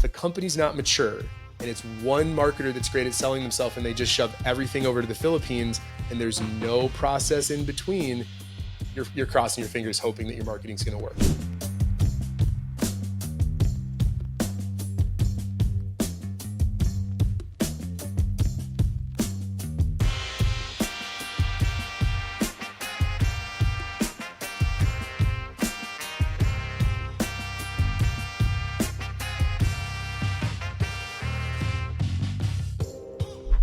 if a company's not mature and it's one marketer that's great at selling themselves and they just shove everything over to the Philippines and there's no process in between, you're crossing your fingers hoping that your marketing's going to work.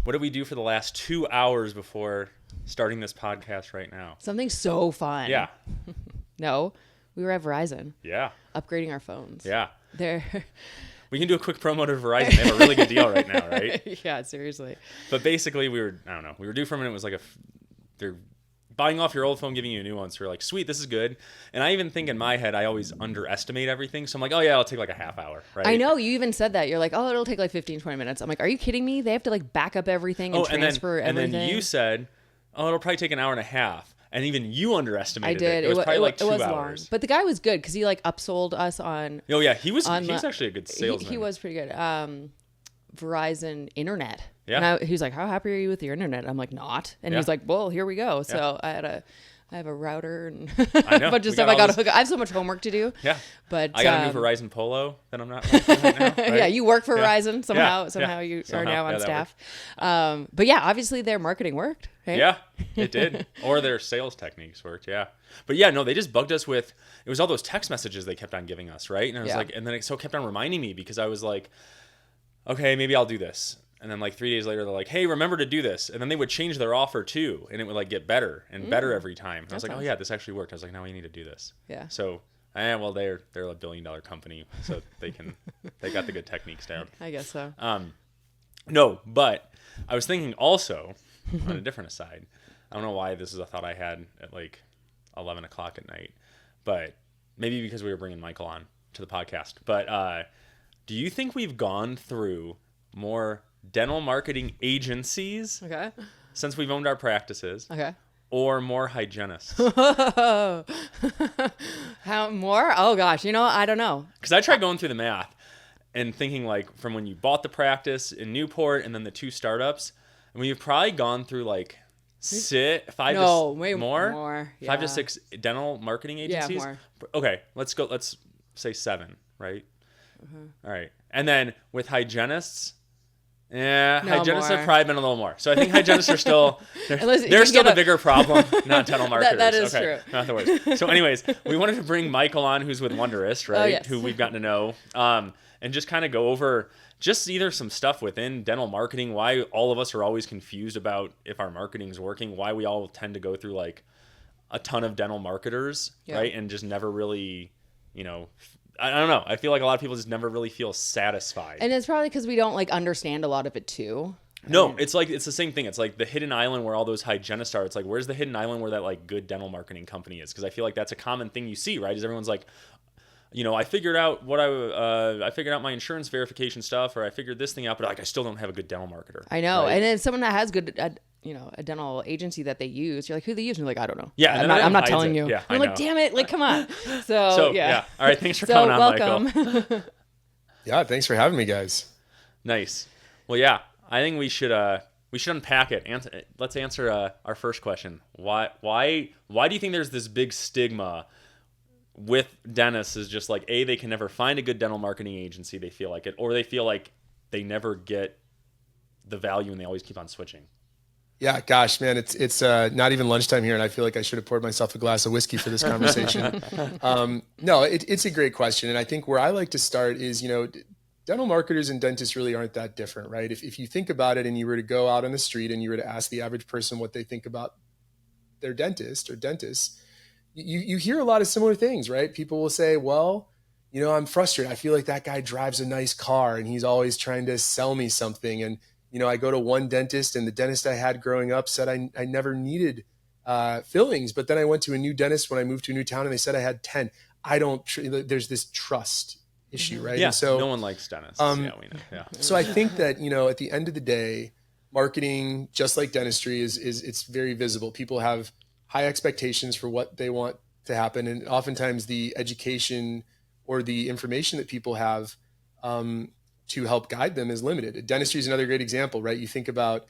What did we do for the last 2 hours before starting this podcast right now? Something so fun. Yeah. No, we were at Verizon. Yeah. Upgrading our phones. Yeah. We can do a quick promo to Verizon. They have a really good deal right now, right? Yeah, seriously. But basically, we were due for a minute. It was like they're buying off your old phone, giving you a new one. So we're like, sweet, this is good. And I even think in my head, I always underestimate everything. So I'm like, oh yeah, it'll take like a half hour, right? I know, you even said that. You're like, oh, it'll take like 15, 20 minutes. I'm like, are you kidding me? They have to like back up everything and transfer everything. And then you said, oh, it'll probably take an hour and a half. And even you underestimated it. I did. It was probably like 2 hours. Long. But the guy was good because he like upsold us on. Oh yeah, he was actually a good salesman. He was pretty good. Verizon Internet. Yeah. And he was like, how happy are you with your internet? I'm like, not. And he was like, well, here we go. So I have a router and a bunch of stuff I got to hook up. I have so much homework to do. Yeah. But I got a new Verizon Polo that I'm not working right now. Right? Yeah, you work for Verizon somehow. Somehow you are now on staff. But yeah, obviously their marketing worked. Right? Yeah, it did. Or their sales techniques worked. Yeah. But yeah, no, they just bugged us with, it was all those text messages they kept on giving us, right? And I was like, and then it kept on reminding me because I was like, okay, maybe I'll do this. And then like 3 days later, they're like, hey, remember to do this. And then they would change their offer too. And it would like get better and better every time. And I was like, oh yeah, this actually worked. I was like, now we need to do this. Yeah. So, well, they're a $1 billion company. So they got the good techniques down. I guess so. No, but I was thinking also on a different aside. I don't know why this is a thought I had at like 11 o'clock at night, but maybe because we were bringing Michael on to the podcast. But do you think we've gone through more dental marketing agencies since we've owned our practices, or more hygienists? How more? Oh gosh, I don't know. Because I tried going through the math and thinking like from when you bought the practice in Newport and then the 2 startups, and we've probably gone through like 5 to 6 dental marketing agencies. Yeah, more. Okay, let's say 7, right? All right, and then with hygienists. Yeah, hygienists have probably been a little more. So I think hygienists are still, they're still the bigger problem, not dental marketers. that is true. Not the worst. So anyways, we wanted to bring Michael on, who's with Wonderist, right? Oh, yes. Who we've gotten to know, and just kind of go over just either some stuff within dental marketing, why all of us are always confused about if our marketing is working, why we all tend to go through like a ton of dental marketers, right? And just never really, I don't know. I feel like a lot of people just never really feel satisfied. And it's probably because we don't like understand a lot of it too. No, it's the same thing. It's like the hidden island where all those hygienists are. It's like, where's the hidden island where that like good dental marketing company is? Because I feel like that's a common thing you see, right? Is everyone's like, I figured out I figured out my insurance verification stuff, or I figured this thing out, but like I still don't have a good dental marketer. I know, right? And then someone that has good, a dental agency that they use, you're like, who they use? And you're like, I don't know. Yeah, I'm not telling you. Yeah, I'm like, damn it, like, come on. So yeah. All right, thanks for coming on, welcome. Michael. Yeah, thanks for having me, guys. Nice. Well, yeah, I think we should unpack it. Let's answer our first question. Why do you think there's this big stigma with dentists? Is just like, they can never find a good dental marketing agency, they feel like it, or they feel like they never get the value and they always keep on switching? Yeah, gosh, man, it's not even lunchtime here, and I feel like I should have poured myself a glass of whiskey for this conversation. No, it's a great question, and I think where I like to start is, dental marketers and dentists really aren't that different, right? If you think about it, and you were to go out on the street and you were to ask the average person what they think about their dentist or dentists, you hear a lot of similar things, right? People will say, well, I'm frustrated. I feel like that guy drives a nice car and he's always trying to sell me something. And, I go to one dentist, and the dentist I had growing up said I never needed fillings. But then I went to a new dentist when I moved to a new town, and they said I had 10. There's this trust issue, right? Yeah, and so, no one likes dentists. Yeah, we know. Yeah. So I think that, at the end of the day, marketing, just like dentistry, it's very visible. People have high expectations for what they want to happen. And oftentimes the education or the information that people have to help guide them is limited. Dentistry is another great example, right? You think about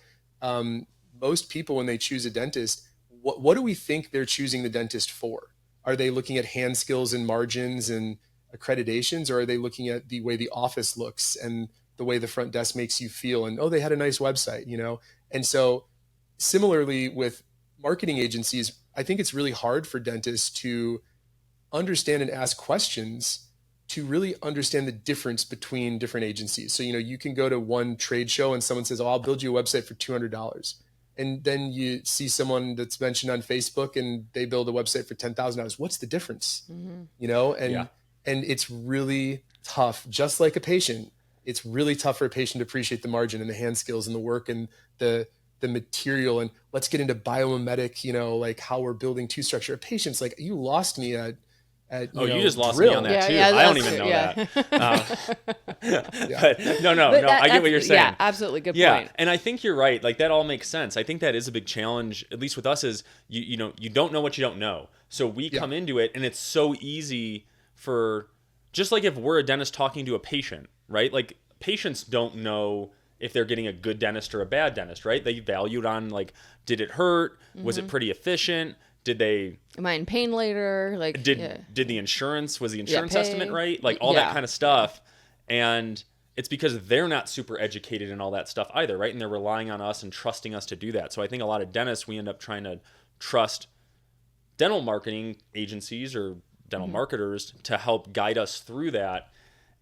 most people when they choose a dentist, what do we think they're choosing the dentist for? Are they looking at hand skills and margins and accreditations, or are they looking at the way the office looks and the way the front desk makes you feel? And, oh, they had a nice website, you know? And so similarly with marketing agencies, I think it's really hard for dentists to understand and ask questions to really understand the difference between different agencies. So, you know, you can go to one trade show and someone says, oh, I'll build you a website for $200. And then you see someone that's mentioned on Facebook and they build a website for $10,000. What's the difference? You know, and it's really tough, just like a patient. It's really tough for a patient to appreciate the margin and the hand skills and the work and the material. And let's get into biomimetic, you know, like how we're building tooth structure. A patient's like, you lost me at you just lost me on that too. I don't even know that. But no, I get what you're saying. Yeah, absolutely. Good point. Yeah, and I think you're right. Like that all makes sense. I think that is a big challenge, at least with us, is you know, you don't know what you don't know. So we come into it and it's so easy for, just like if we're a dentist talking to a patient, right? Like patients don't know if they're getting a good dentist or a bad dentist, right? They value it on like, did it hurt? Was it pretty efficient? Am I in pain later? Like, did the insurance, was the insurance estimate right? Like all that kind of stuff. And it's because they're not super educated in all that stuff either, right? And they're relying on us and trusting us to do that. So I think a lot of dentists, we end up trying to trust dental marketing agencies or dental marketers to help guide us through that.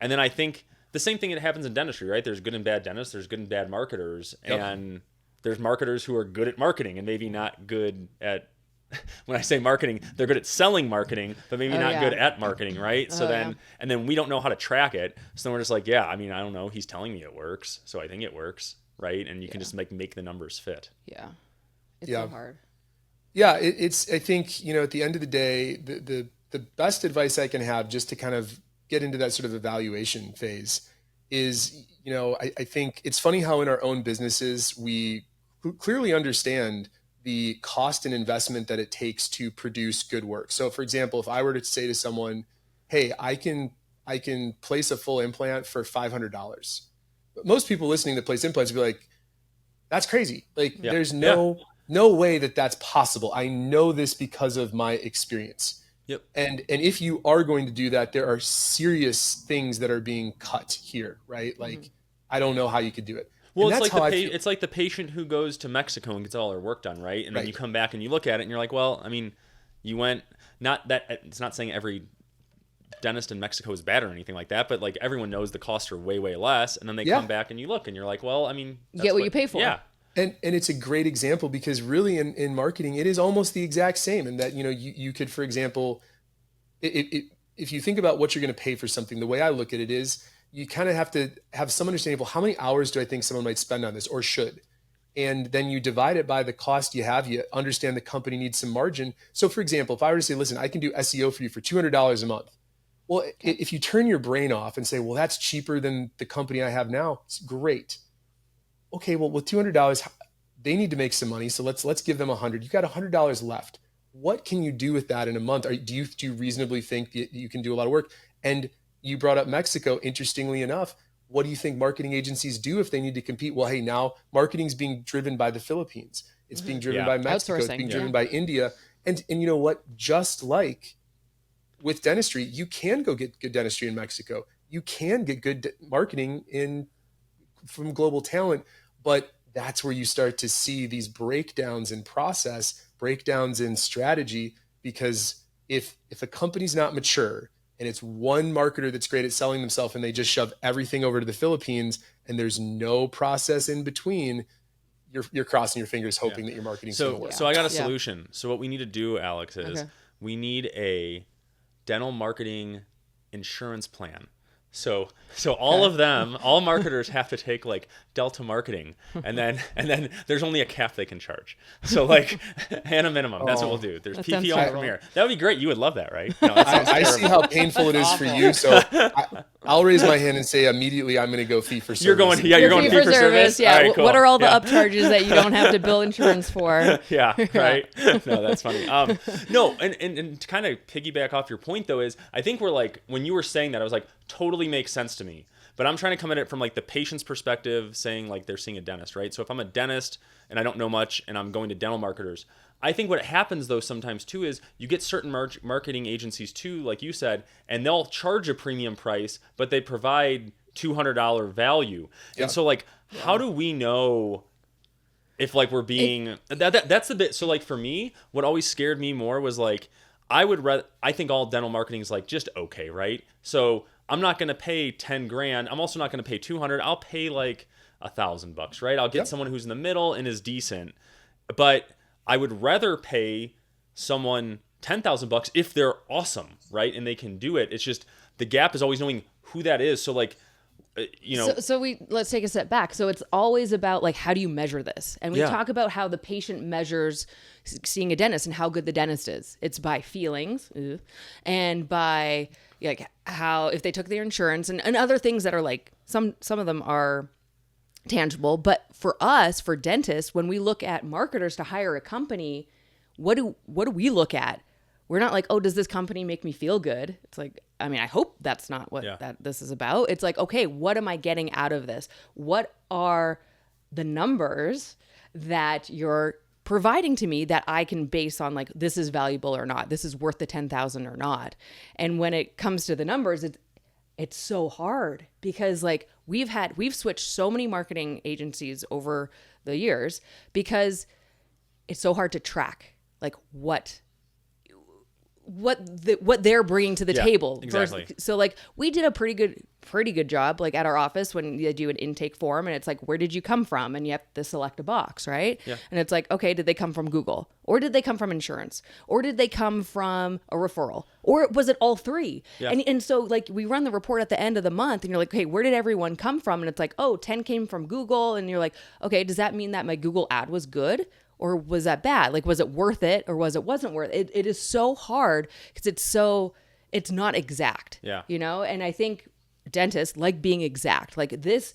And then I think the same thing that happens in dentistry, right? There's good and bad dentists, there's good and bad marketers, and there's marketers who are good at marketing and maybe not good at, when I say marketing, they're good at selling marketing, but maybe not good at marketing, right? So and then we don't know how to track it. So then we're just like, I mean, I don't know. He's telling me it works, so I think it works, right? And you can just make the numbers fit. Yeah. It's so hard. Yeah, it's, I think, you know, at the end of the day, the best advice I can have just to kind of get into that sort of evaluation phase is, you know, I think it's funny how in our own businesses, we clearly understand the cost and investment that it takes to produce good work. So for example, if I were to say to someone, hey, I can place a full implant for $500. Most people listening that place implants would be like, that's crazy. Like there's no way that that's possible. I know this because of my experience. Yep. And if you are going to do that, there are serious things that are being cut here, right? Like, I don't know how you could do it. Well, it's like the patient who goes to Mexico and gets all their work done, right? And then you come back and you look at it and you're like, well, I mean, you went, not that, it's not saying every dentist in Mexico is bad or anything like that, but like everyone knows the costs are way, way less. And then they come back and you look and you're like, well, I mean, you get what you pay for. Yeah. And it's a great example because really in marketing, it is almost the exact same in that, you know, you could, for example, if you think about what you're going to pay for something, the way I look at it is, you kind of have to have some understanding of, well, how many hours do I think someone might spend on this or should? And then you divide it by the cost you have. You understand the company needs some margin. So for example, if I were to say, listen, I can do SEO for you for $200 a month. Well, if you turn your brain off and say, well, that's cheaper than the company I have now, it's great. Okay, well, with $200, they need to make some money. So let's give them $100. You've got $100 left. What can you do with that in a month? Do you reasonably think that you can do a lot of work? And you brought up Mexico. Interestingly enough, what do you think marketing agencies do if they need to compete? Well, hey, now marketing's being driven by the Philippines. It's being driven by Mexico. It's being driven by India. And you know what? Just like with dentistry, you can go get good dentistry in Mexico. You can get good marketing from global talent, but that's where you start to see these breakdowns in process, breakdowns in strategy, because if a company's not mature and it's one marketer that's great at selling themselves and they just shove everything over to the Philippines and there's no process in between, you're crossing your fingers hoping that your marketing's going to work. So I got a solution. So what we need to do, Alex, is we need a dental marketing insurance plan. So all of them, all marketers have to take like Delta marketing, and then there's only a cap they can charge. So like, and a minimum. That's what we'll do. There's PPO and Premier. That would be great. You would love that, right? No, I see how painful it is for you. So I'll raise my hand and say immediately I'm going to go fee for service. You're going fee for service. Yeah. Right, cool. What are all the upcharges that you don't have to bill insurance for? Yeah. Right. No, that's funny. No, and to kind of piggyback off your point though is I think we're like when you were saying that I was like totally makes sense to me But I'm trying to come at it from like the patient's perspective, saying like they're seeing a dentist, right? So if I'm a dentist and I don't know much and I'm going to dental marketers, I think what happens though sometimes too is you get certain marketing agencies too, like you said, and they'll charge a premium price, but they provide $200 value. Yeah. And so like, how do we know if like we're being that's the bit. So like for me, what always scared me more was like I think all dental marketing is like just okay, right? So I'm not going to pay 10 grand. I'm also not going to pay 200. I'll pay like $1,000, right? I'll get someone who's in the middle and is decent. But I would rather pay someone $10,000 if they're awesome, right? And they can do it. It's just the gap is always knowing who that is. So like, you know, so let's take a step back. So it's always about like, how do you measure this? And we talk about how the patient measures seeing a dentist and how good the dentist is. It's by feelings and by like how, if they took their insurance and other things that are like, some of them are tangible. But for us, for dentists, when we look at marketers to hire a company, what do we look at? We're not like, oh, does this company make me feel good? It's like, I mean, I hope that's not what that this is about. It's like, okay, what am I getting out of this? What are the numbers that you're providing to me that I can base on like, this is valuable or not? This is worth the 10,000 or not? And when it comes to the numbers, it's so hard because like we've switched so many marketing agencies over the years because it's so hard to track like what they're bringing to the table. Exactly. So like we did a pretty good job like at our office when you do an intake form and it's like, where did you come from? And you have to select a box, right? Yeah. And it's like, okay, did they come from Google? Or did they come from insurance? Or did they come from a referral? Or was it all three? Yeah. And so like we run the report at the end of the month and you're like, okay, where did everyone come from? And it's like, oh, 10 came from Google. And you're like, okay, does that mean that my Google ad was good? Or was that bad? Like, was it worth it or wasn't worth it? It is so hard because it's not exact, you know? And I think dentists like being exact. Like this,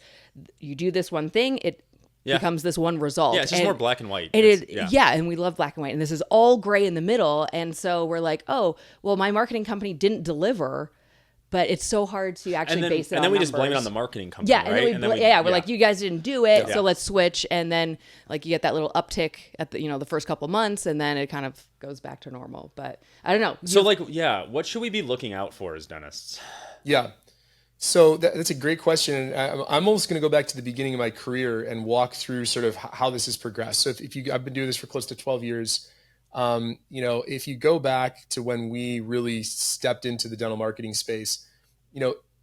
you do this one thing, it becomes this one result. Yeah, it's just more black and white. It is, and we love black and white. And this is all gray in the middle. And so we're like, oh, well, my marketing company didn't deliver. But it's so hard to actually base it on And then we numbers. just blame it on the marketing company, right? We're like, you guys didn't do it, so let's switch. And then like you get that little uptick at the first couple of months, and then it kind of goes back to normal. But I don't know. So what should we be looking out for as dentists? Yeah. So that's a great question. And I'm almost going to go back to the beginning of my career and walk through sort of how this has progressed. So I've been doing this for close to 12 years. If you go back to when we really stepped into the dental marketing space,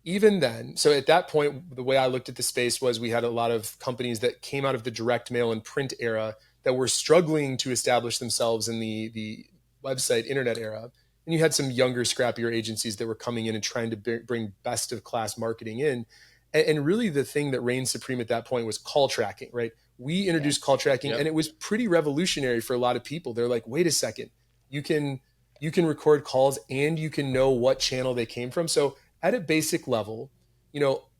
even then, so at that point, the way I looked at the space was we had a lot of companies that came out of the direct mail and print era that were struggling to establish themselves in the website internet era. And you had some younger, scrappier agencies that were coming in and trying to bring best of class marketing in. And really the thing that reigned supreme at that point was call tracking, right? We introduced call tracking and it was pretty revolutionary for a lot of people. They're like, wait a second, you can record calls and you can know what channel they came from. So at a basic level,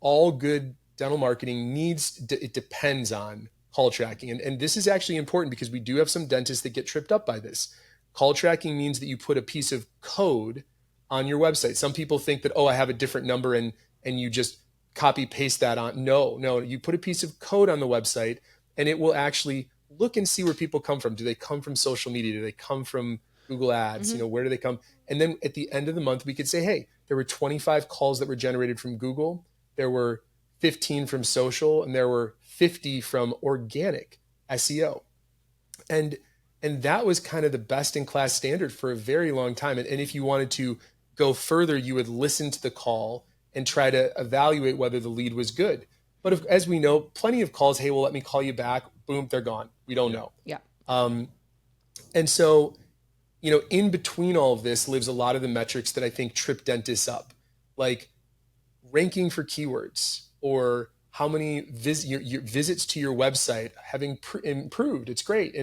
all good dental marketing it depends on call tracking. And this is actually important because we do have some dentists that get tripped up by this. Call tracking means that you put a piece of code on your website. Some people think that, I have a different number and you just copy paste that on. No, you put a piece of code on the website and it will actually look and see where people come from. Do they come from social media? Do they come from Google Ads? Mm-hmm. Where do they come? And then at the end of the month, we could say, hey, there were 25 calls that were generated from Google. There were 15 from social, and there were 50 from organic SEO. And that was kind of the best in class standard for a very long time. And if you wanted to go further, you would listen to the call and try to evaluate whether the lead was good. But as we know, plenty of calls, hey, well, let me call you back. Boom, they're gone. We don't know. Yeah. And so, in between all of this lives a lot of the metrics that I think trip dentists up, like ranking for keywords or how many your visits to your website having improved. It's great.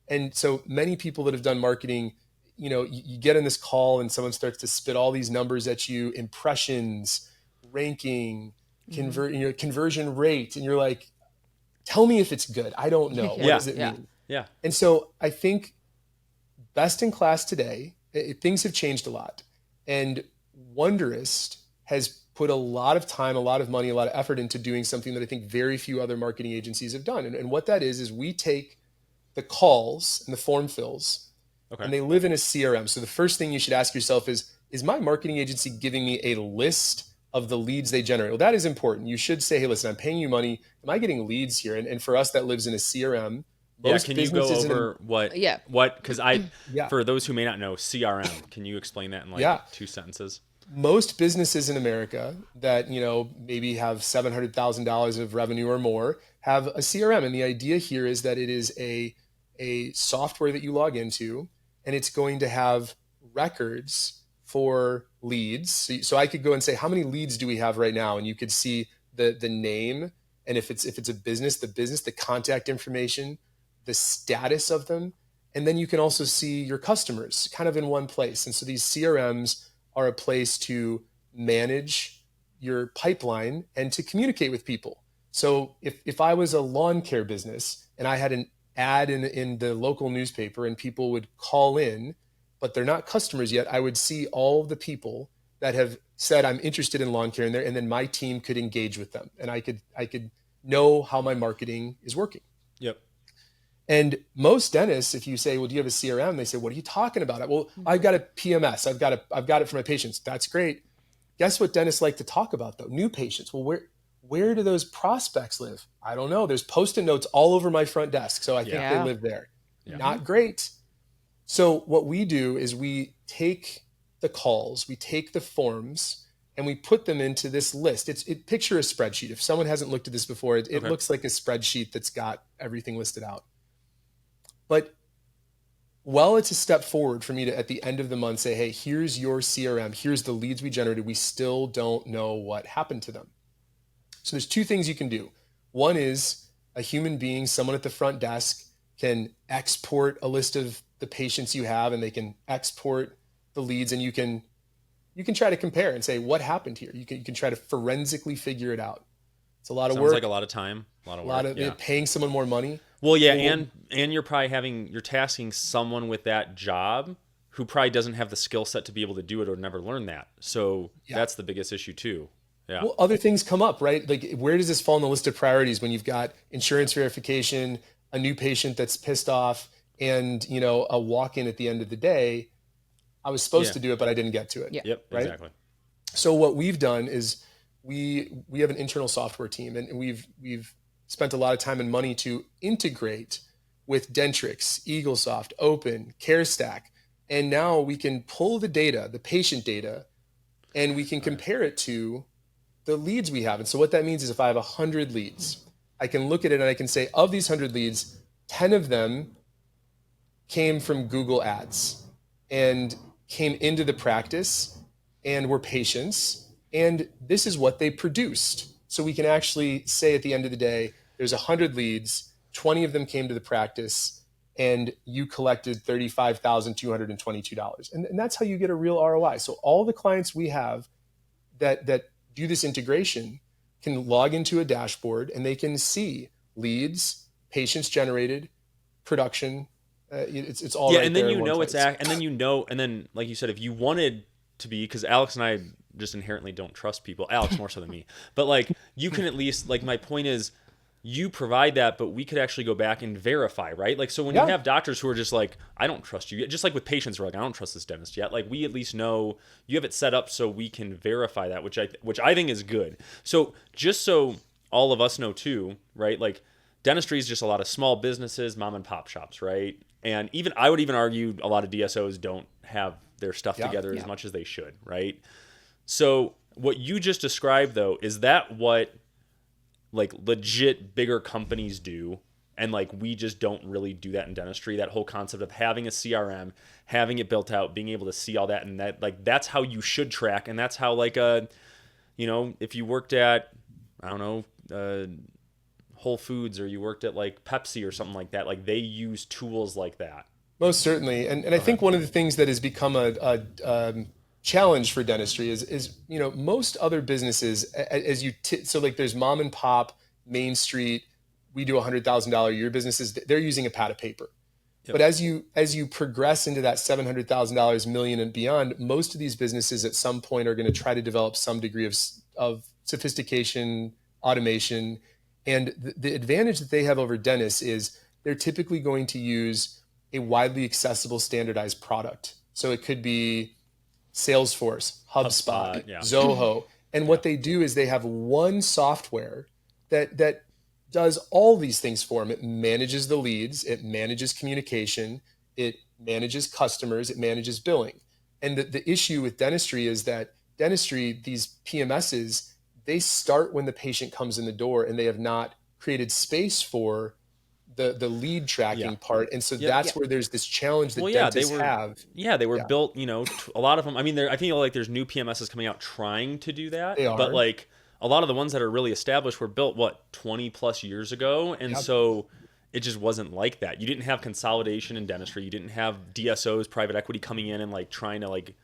And so many people that have done marketing, you get in this call and someone starts to spit all these numbers at you, impressions, ranking, conversion rate. And you're like, tell me if it's good. I don't know. What does it mean? Yeah. And so I think best in class today, things have changed a lot. And Wonderist has put a lot of time, a lot of money, a lot of effort into doing something that I think very few other marketing agencies have done. And what that is we take the calls and the form fills, Okay. and they live in a CRM. So the first thing you should ask yourself is my marketing agency giving me a list of the leads they generate? Well, that is important. You should say, hey, listen, I'm paying you money. Am I getting leads here? And for us, that lives in a CRM. Most can you go over what, because for those who may not know, CRM, can you explain that in like 2 sentences? Most businesses in America that, maybe have $700,000 of revenue or more have a CRM. And the idea here is that it is a software that you log into, and it's going to have records for leads. So I could go and say, how many leads do we have right now? And you could see the name. And if it's a business, the contact information, the status of them. And then you can also see your customers kind of in one place. And so these CRMs are a place to manage your pipeline and to communicate with people. So if I was a lawn care business and I had an ad in the local newspaper and people would call in, but they're not customers yet, I would see all the people that have said, I'm interested in lawn care in there. And then my team could engage with them. And I could know how my marketing is working. Yep. And most dentists, if you say, well, do you have a CRM? They say, what are you talking about? Well, I've got a PMS. I've got it for my patients. That's great. Guess what dentists like to talk about though? New patients. Well, where do those prospects live? I don't know. There's Post-it notes all over my front desk. So I think they live there. Yeah. Not great. So what we do is we take the calls, we take the forms, and we put them into this list. Picture a spreadsheet. If someone hasn't looked at this before, it looks like a spreadsheet that's got everything listed out. But it's a step forward for me to, at the end of the month, say, hey, here's your CRM. Here's the leads we generated. We still don't know what happened to them. So there's 2 things you can do. One is a human being, someone at the front desk, can export a list of the patients you have, and they can export the leads, and you can try to compare and say, what happened here? You can try to forensically figure it out. It's a lot of work. Sounds like a lot of time, a lot of work. Paying someone more money. Well, yeah, and you're probably you're tasking someone with that job who probably doesn't have the skill set to be able to do it or never learn that. So that's the biggest issue too. Yeah. Well, other things come up, right? Like, where does this fall on the list of priorities when you've got insurance verification, a new patient that's pissed off, and a walk-in at the end of the day? I was supposed to do it, but I didn't get to it. Yeah. Yep. Right? Exactly. So what we've done is we have an internal software team, and we've spent a lot of time and money to integrate with Dentrix, Eaglesoft, Open, CareStack, and now we can pull the data, the patient data, and we can compare it to the leads we have. And so what that means is if I have 100 leads, I can look at it and I can say, of these 100 leads, 10 of them came from Google Ads and came into the practice and were patients, and this is what they produced. So we can actually say at the end of the day, there's 100 leads, 20 of them came to the practice, and you collected $35,222. And that's how you get a real ROI. So all the clients we have that do this integration can log into a dashboard, and they can see leads, patients generated, production. It's all right and then there and then like you said, if you wanted to be, because Alex and I just inherently don't trust people, Alex more so than me, but like you can at least, like, my point is, you provide that, but we could actually go back and verify, right? Like, so when you have doctors who are just like, I don't trust you, just like with patients who are like, I don't trust this dentist yet. Like, we at least know you have it set up so we can verify that, which I think is good. So just so all of us know too, right? Like, dentistry is just a lot of small businesses, mom and pop shops, right? And I would even argue a lot of DSOs don't have their stuff together as much as they should, right? So what you just described though, is that what like legit bigger companies do, and like we just don't really do that in dentistry? That whole concept of having a CRM, having it built out, being able to see all that, and that, like, that's how you should track, and that's how, like, if you worked at, I don't know, Whole Foods, or you worked at like Pepsi or something like that, like they use tools like that. Most certainly. And I think one of the things that has become a challenge for dentistry is most other businesses, so like there's mom and pop, Main Street, we do $100,000 a year businesses, they're using a pad of paper. Yep. But as you progress into that $700,000, million and beyond, most of these businesses at some point are going to try to develop some degree of of sophistication, automation. And the advantage that they have over dentists is they're typically going to use a widely accessible standardized product. So it could be Salesforce, HubSpot, yeah. Zoho. And what they do is they have one software that does all these things for them. It manages the leads, it manages communication, it manages customers, it manages billing. And the issue with dentistry is that dentistry, these PMSs, they start when the patient comes in the door, and they have not created space for the lead tracking part. And so that's where there's this challenge that dentists have. Yeah, they were built, a lot of them. I mean, I feel like there's new PMSs coming out trying to do that. They are. But like a lot of the ones that are really established were built, 20 plus years ago. And so it just wasn't like that. You didn't have consolidation in dentistry. You didn't have DSOs, private equity coming in and like trying to like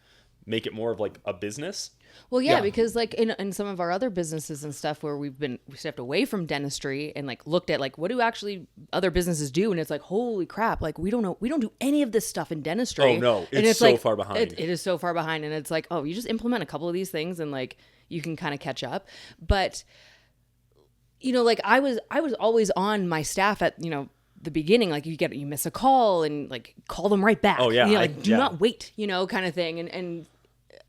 make it more of like a business. Well, yeah, because like in some of our other businesses and stuff where we stepped away from dentistry and like looked at like what do actually other businesses do, and it's like, holy crap, like we don't do any of this stuff in dentistry. Oh no, it's so like, far behind. It is so far behind, and it's like, oh, you just implement a couple of these things and like you can kind of catch up. But like I was always on my staff at the beginning, like you miss a call and like call them right back. Oh yeah, like do not wait, kind of thing, and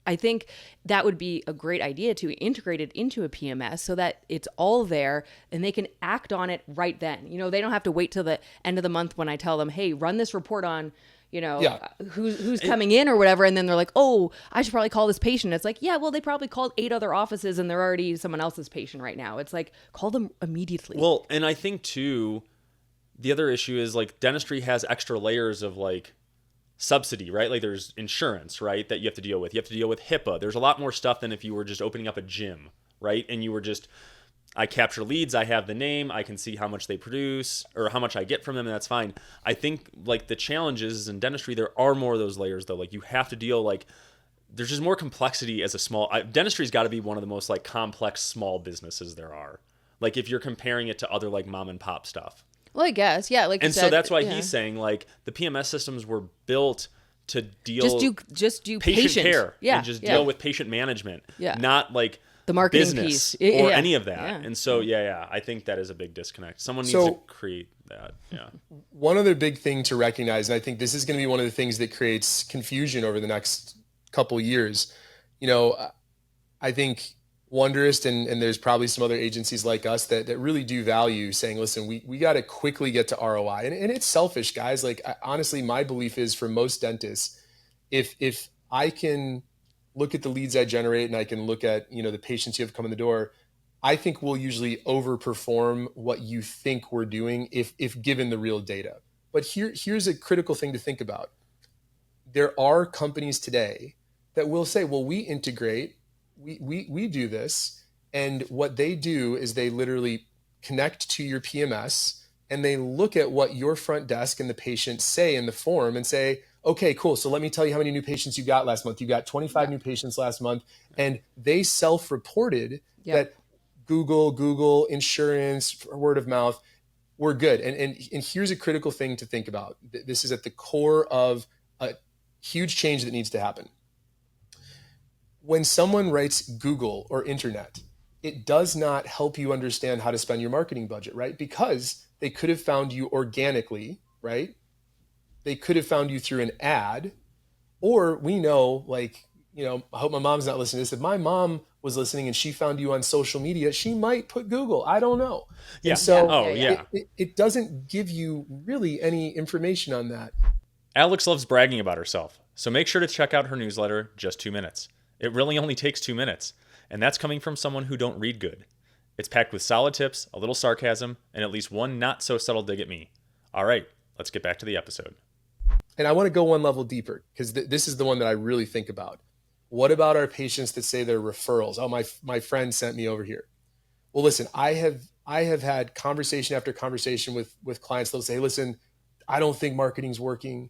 I think that would be a great idea to integrate it into a PMS so that it's all there and they can act on it right then. They don't have to wait till the end of the month when I tell them, hey, run this report on, who's coming in or whatever. And then they're like, oh, I should probably call this patient. It's like, yeah, well, they probably called 8 other offices and they're already someone else's patient right now. It's like, call them immediately. Well, and I think too, the other issue is like dentistry has extra layers of like subsidy, right? Like there's insurance, right, that you have to deal with. You have to deal with HIPAA. There's a lot more stuff than if you were just opening up a gym, right? And you were just, I capture leads, I have the name, I can see how much they produce or how much I get from them, and that's fine. I think like the challenges in dentistry, there are more of those layers though. Like you have to deal like, there's just more complexity as a small, dentistry's got to be one of the most like complex small businesses there are. Like if you're comparing it to other like mom and pop stuff. Well, I guess, yeah. Like, and so that's why he's saying like the PMS systems were built to deal just do patient care, yeah, and just deal with patient management, not like the marketing business piece or any of that. Yeah. And so I think that is a big disconnect. Someone needs to create that. Yeah. One other big thing to recognize, and I think this is going to be one of the things that creates confusion over the next couple years. I think Wonderist and there's probably some other agencies like us that really do value saying, listen, we got to quickly get to ROI. And it's selfish, guys. Like, honestly, my belief is for most dentists, if I can look at the leads I generate and I can look at, the patients you have come in the door, I think we'll usually overperform what you think we're doing if given the real data. But here's a critical thing to think about. There are companies today that will say, well, we integrate, we do this. And what they do is they literally connect to your PMS and they look at what your front desk and the patient say in the form and say, okay, cool. So let me tell you how many new patients you got last month. You got 25 new patients last month. And they self-reported that Google, insurance, word of mouth, we're good. And here's a critical thing to think about. This is at the core of a huge change that needs to happen. When someone writes Google or internet, it does not help you understand how to spend your marketing budget, right? Because they could have found you organically, right? They could have found you through an ad, or we know, like, I hope my mom's not listening to this. If my mom was listening and she found you on social media, she might put Google. I don't know. Yeah. And so it doesn't give you really any information on that. Alex loves bragging about herself. So make sure to check out her newsletter, Just 2 Minutes. It really only takes 2 minutes, and that's coming from someone who don't read good. It's packed with solid tips, a little sarcasm, and at least one not so subtle dig at me. All right, let's get back to the episode. And I want to go one level deeper because this is the one that I really think about. What about our patients that say they're referrals? Oh, my friend sent me over here. Well, listen, I have had conversation after conversation with clients. They'll say, hey, listen, I don't think marketing's working.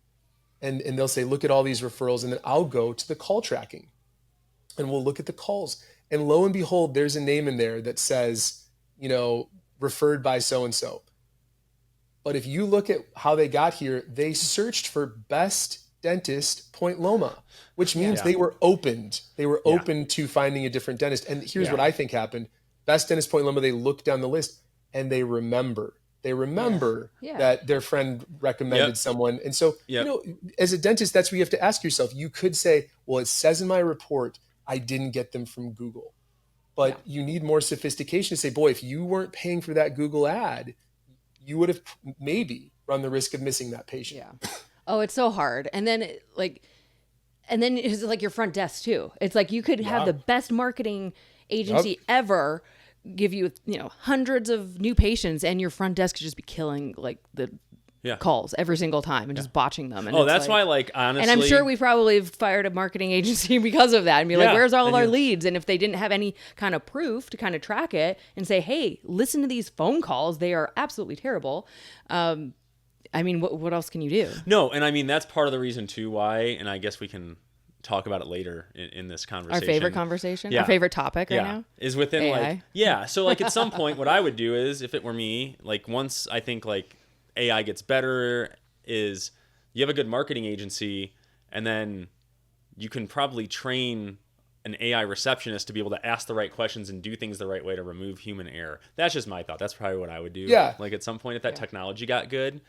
And they'll say, look at all these referrals. And then I'll go to the call tracking. And we'll look at the calls. And lo and behold, there's a name in there that says, referred by so-and-so. But if you look at how they got here, they searched for best dentist Point Loma, which means Yeah. they were opened. They were Yeah. open to finding a different dentist. And here's Yeah. what I think happened. Best dentist Point Loma, they look down the list and they remember. They remember Yeah. that their friend recommended Yep. someone. And so, Yep. as a dentist, that's what you have to ask yourself. You could say, well, it says in my report, I didn't get them from Google. But you need more sophistication to say, boy, if you weren't paying for that Google ad, you would have maybe run the risk of missing that patient. Yeah. Oh, it's so hard. And then it's like your front desk too. It's like you could have the best marketing agency ever give you, hundreds of new patients, and your front desk could just be killing like the calls every single time and just botching them. And that's why, like, honestly. And I'm sure we probably have fired a marketing agency because of that and be like, where's all our leads? And if they didn't have any kind of proof to kind of track it and say, hey, listen to these phone calls, they are absolutely terrible. I mean, what else can you do? No, and I mean, that's part of the reason too why, and I guess we can talk about it later in this conversation. Our favorite conversation? Yeah. Our favorite topic right now? Is within AI. So like at some point what I would do is, if it were me, like once I think like AI gets better, is you have a good marketing agency and then you can probably train an AI receptionist to be able to ask the right questions and do things the right way to remove human error. That's just my thought. That's probably what I would do. Yeah. Like at some point, if that technology got good.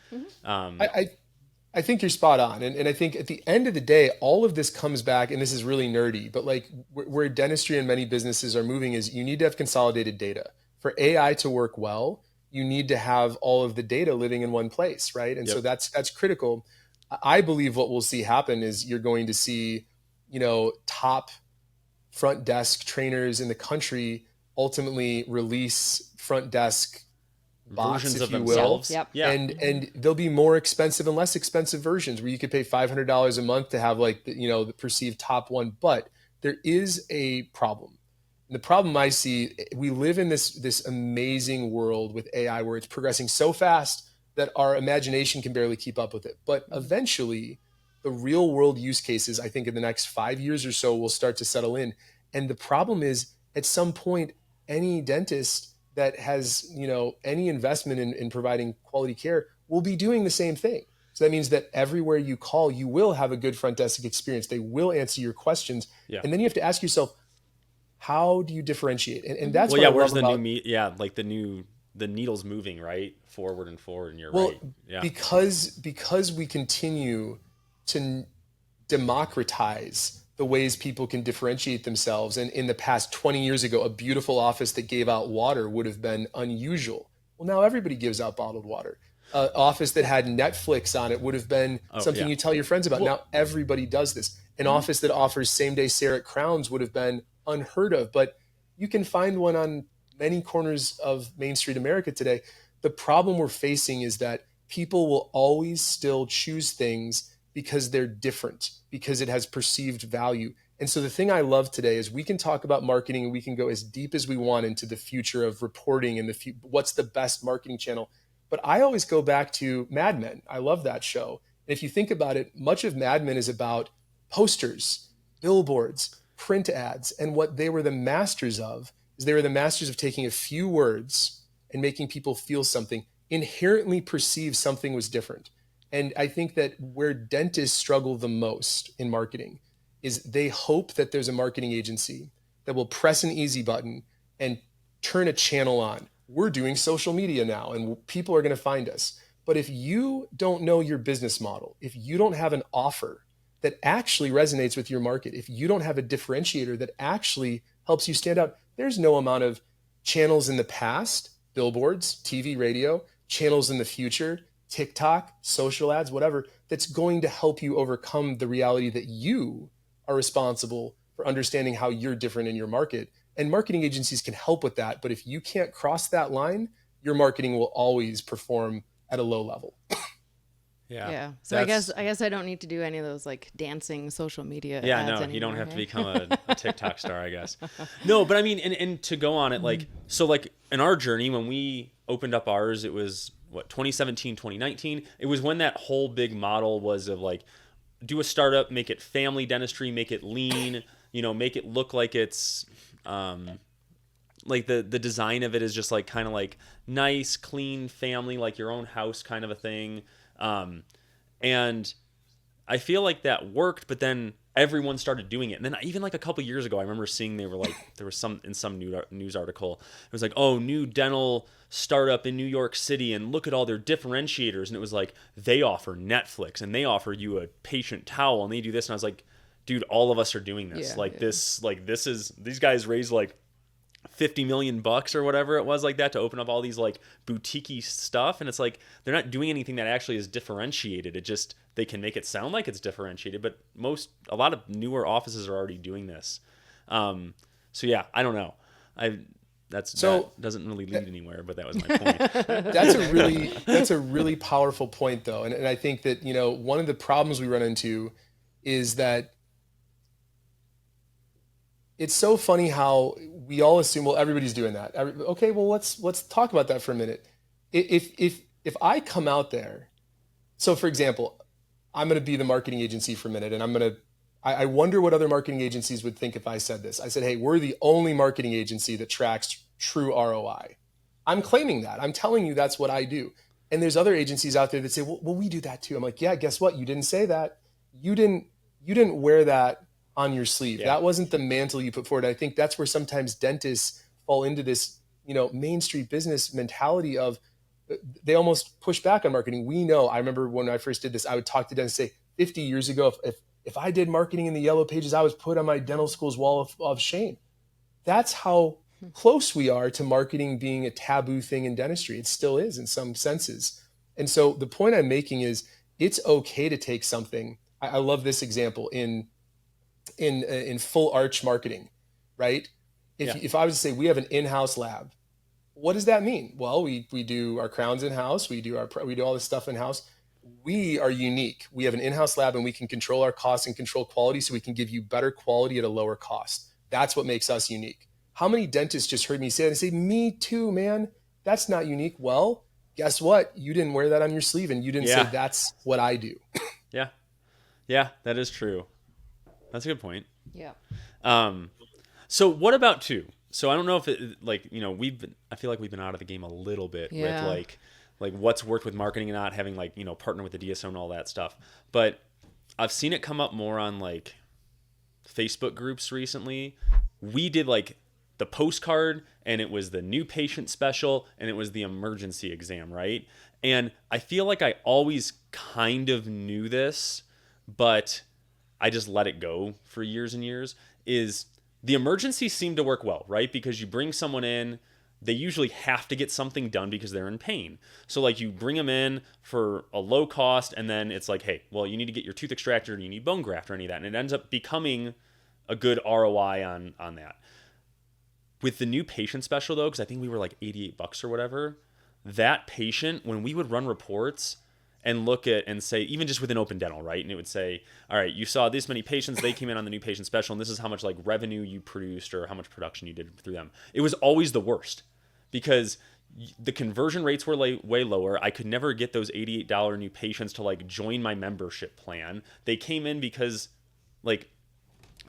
I think you're spot on. And I think at the end of the day, all of this comes back, and this is really nerdy, but like where dentistry and many businesses are moving is you need to have consolidated data. For AI to work well, you need to have all of the data living in one place, right? And so that's critical. I believe what we'll see happen is you're going to see, top front desk trainers in the country ultimately release front desk bots, versions if of you will. themselves. Yep. Yeah. And there'll be more expensive and less expensive versions where you could pay $500 a month to have like the perceived top one. But there is a problem. And the problem I see, we live in this amazing world with AI where it's progressing so fast that our imagination can barely keep up with it. But eventually, the real world use cases, I think in the next 5 years or so, will start to settle in. And the problem is, at some point, any dentist that has any investment in providing quality care will be doing the same thing. So that means that everywhere you call, you will have a good front desk experience. They will answer your questions. Yeah. And then you have to ask yourself, how do you differentiate? And that's what I where's love the about, new the needle's moving right forward and forward, and you're well, right. Yeah. because we continue to democratize the ways people can differentiate themselves. And in the past 20 years ago, a beautiful office that gave out water would have been unusual. Well, now everybody gives out bottled water. An office that had Netflix on it would have been something you tell your friends about. Now everybody does this. An office that offers same-day stare at crowns would have been unheard of. But you can find one on many corners of Main Street America today. The problem we're facing is that people will always still choose things because they're different, because it has perceived value. And so the thing I love today is we can talk about marketing and we can go as deep as we want into the future of reporting and what's the best marketing channel. But I always go back to Mad Men. I love that show. And if you think about it, much of Mad Men is about posters, billboards, print ads. And what they were the masters of is they were the masters of taking a few words and making people feel something, inherently perceive something was different. And I think that where dentists struggle the most in marketing is they hope that there's a marketing agency that will press an easy button and turn a channel on. We're doing social media now and people are going to find us. But if you don't know your business model, if you don't have an offer that actually resonates with your market, if you don't have a differentiator that actually helps you stand out, there's no amount of channels in the past, billboards, TV, radio, channels in the future, TikTok, social ads, whatever, that's going to help you overcome the reality that you are responsible for understanding how you're different in your market. And marketing agencies can help with that. But if you can't cross that line, your marketing will always perform at a low level. Yeah. So I guess I don't need to do any of those like dancing social media ads anymore. You don't have to become a TikTok star, I guess. No, but I mean, and to go on it, like, so like in our journey, when we opened up ours, it was 2017, 2019. It was when that whole big model was of like, do a startup, make it family dentistry, make it lean, make it look like it's, like the design of it is just like kind of like nice, clean family, like your own house kind of a thing. And I feel like that worked, but then everyone started doing it. And then even like a couple years ago, I remember seeing there was some in some news article. It was like, oh, new dental startup in New York City, and look at all their differentiators. And it was like they offer Netflix and they offer you a patient towel and they do this. And I was like, dude, all of us are doing this. These guys raised like $50 million or whatever it was like that to open up all these like boutique-y stuff, and it's like they're not doing anything that actually is differentiated. It just, they can make it sound like it's differentiated, but a lot of newer offices are already doing this. So yeah, I don't know. That doesn't really lead anywhere, but that was my point. That's a really powerful point though, and I think that, you know, one of the problems we run into is that it's so funny how we all assume, well, everybody's doing that. Okay, well, let's talk about that for a minute. If I come out there, so for example, I'm going to be the marketing agency for a minute, and I wonder what other marketing agencies would think if I said this. I said, hey, we're the only marketing agency that tracks true ROI. I'm claiming that. I'm telling you that's what I do. And there's other agencies out there that say, well, we do that too. I'm like, yeah, guess what? You didn't say that. You didn't wear that on your sleeve. Yeah. That wasn't the mantle you put forward. I think that's where sometimes dentists fall into this, you know, Main Street business mentality of they almost push back on marketing. We know, I remember when I first did this, I would talk to dentists, say 50 years ago, if I did marketing in the yellow pages, I was put on my dental school's wall of shame. That's how close we are to marketing being a taboo thing in dentistry. It still is in some senses. And so the point I'm making is it's okay to take something. I love this example in full arch marketing, right? If I was to say we have an in-house lab, what does that mean? Well, we do our crowns in-house, we do all this stuff in-house. We are unique. We have an in-house lab and we can control our costs and control quality, so we can give you better quality at a lower cost. That's what makes us unique. How many dentists just heard me say that and say, me too, man, that's not unique. Well, guess what? You didn't wear that on your sleeve, and you didn't say that's what I do. Yeah, that is true. That's a good point. Yeah. So what about two? So I don't know if it, like, you know, I feel like we've been out of the game a little bit with like what's worked with marketing and not having, like, you know, partner with the DSO and all that stuff. But I've seen it come up more on like Facebook groups recently. We did like the postcard, and it was the new patient special, and it was the emergency exam, right? And I feel like I always kind of knew this, but I just let it go for years and years, is the emergency seemed to work well, right? Because you bring someone in, they usually have to get something done because they're in pain. So like you bring them in for a low cost, and then it's like, hey, well, you need to get your tooth extracted, or you need bone graft or any of that. And it ends up becoming a good ROI on that. With the new patient special though, because I think we were like $88 or whatever, that patient, when we would run reports and look at and say, even just with an open dental, right? And it would say, all right, you saw this many patients, they came in on the new patient special, and this is how much like revenue you produced or how much production you did through them. It was always the worst because the conversion rates were way lower. I could never get those $88 new patients to like join my membership plan. They came in because, like,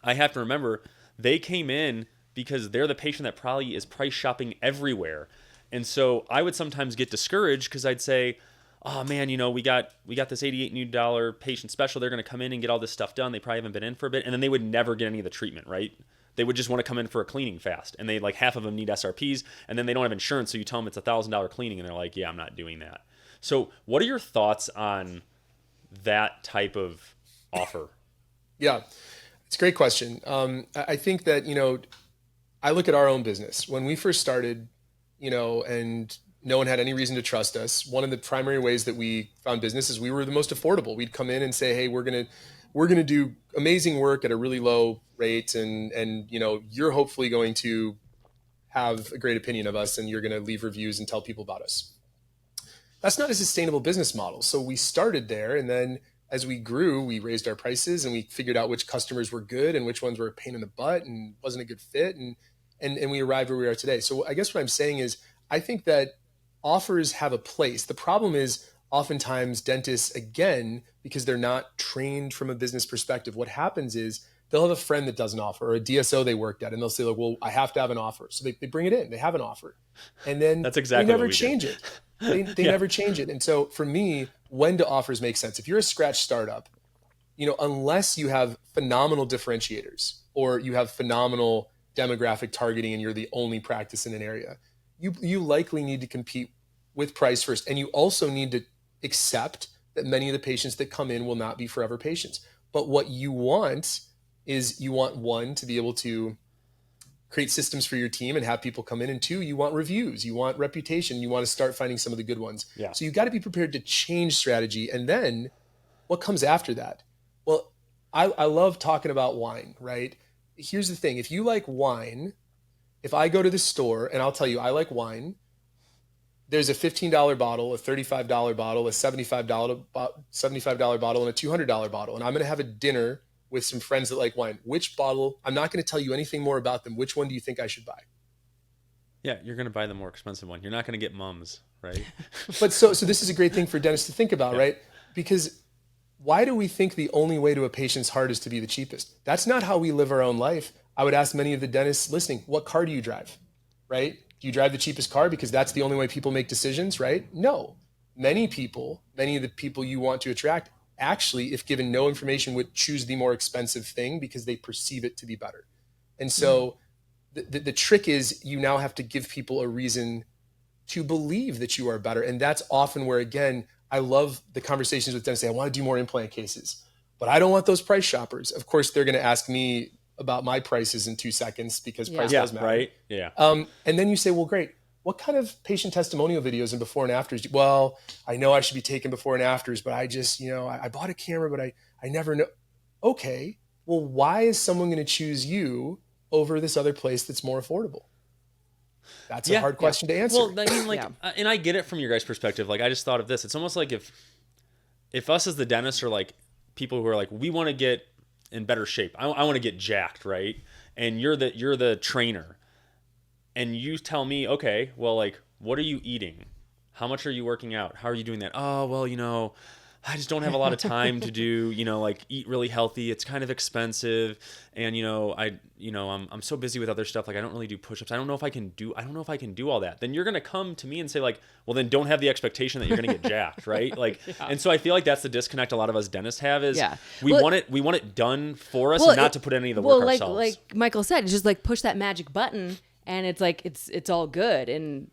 I have to remember, they came in because they're the patient that probably is price shopping everywhere. And so I would sometimes get discouraged because I'd say, oh man, you know, we got this $88 new patient special. They're going to come in and get all this stuff done. They probably haven't been in for a bit. And then they would never get any of the treatment, right? They would just want to come in for a cleaning fast. And they, like, half of them need SRPs, and then they don't have insurance. So you tell them it's $1,000 cleaning, and they're like, yeah, I'm not doing that. So what are your thoughts on that type of offer? Yeah, it's a great question. I think that, you know, I look at our own business. When we first started, you know, and no one had any reason to trust us, one of the primary ways that we found business is we were the most affordable. We'd come in and say, hey, we're gonna do amazing work at a really low rate, and you know, you're hopefully going to have a great opinion of us, and you're going to leave reviews and tell people about us. That's not a sustainable business model. So we started there, and then as we grew, we raised our prices, and we figured out which customers were good and which ones were a pain in the butt and wasn't a good fit, and we arrived where we are today. So I guess what I'm saying is, I think that offers have a place. The problem is oftentimes dentists, again, because they're not trained from a business perspective, what happens is they'll have a friend that does an offer, or a DSO they worked at, and they'll say, like, well, I have to have an offer. So they bring it in, they have an offer. And then That's exactly they never what we change did. it. They never change it. And so for me, when do offers make sense? If you're a scratch startup, unless you have phenomenal differentiators or you have phenomenal demographic targeting and you're the only practice in an area, you likely need to compete with price first. And you also need to accept that many of the patients that come in will not be forever patients. But what you want is you want, one, to be able to create systems for your team and have people come in. And two, you want reviews, you want reputation, you want to start finding some of the good ones. Yeah. So you got to be prepared to change strategy. And then what comes after that? Well, I love talking about wine, right? Here's the thing. If you like wine, if I go to the store and I'll tell you I like wine, there's a $15 bottle, a $35 bottle, a $75 bottle, and a $200 bottle. And I'm going to have a dinner with some friends that like wine. Which bottle? I'm not going to tell you anything more about them. Which one do you think I should buy? Yeah, you're going to buy the more expensive one. You're not going to get Mums, right? But so this is a great thing for dentists to think about, right? Because why do we think the only way to a patient's heart is to be the cheapest? That's not how we live our own life. I would ask many of the dentists listening, what car do you drive, right? Do you drive the cheapest car because that's the only way people make decisions, right? No. Many of the people you want to attract, actually, if given no information, would choose the more expensive thing because they perceive it to be better. And so the trick is you now have to give people a reason to believe that you are better. And that's often where, again, I love the conversations with dentists. Say, I want to do more implant cases, but I don't want those price shoppers. Of course, they're going to ask me about my prices in 2 seconds because price does matter. Right. Yeah. And then you say, well, great. What kind of patient testimonial videos and before and afters? Well, I know I should be taking before and afters, but I just, I bought a camera, but I never know. Okay. Well, why is someone going to choose you over this other place that's more affordable? That's a hard question to answer. Well, I mean, and I get it from your guys' perspective. Like, I just thought of this. It's almost like if us as the dentists are like people who are like, we want to get in better shape. I want to get jacked, right? And you're the trainer, and you tell me, okay, well, like, what are you eating? How much are you working out? How are you doing that? Oh, well, I just don't have a lot of time to do, like eat really healthy. It's kind of expensive. And, I'm so busy with other stuff. Like, I don't really do push-ups. I don't know if I can do all that. Then you're going to come to me and say, like, well, then don't have the expectation that you're going to get jacked. Right. Like, and so I feel like that's the disconnect a lot of us dentists have is we want it done for us and not to put any of the work ourselves. Like Michael said, it's just like push that magic button and it's like, it's all good. And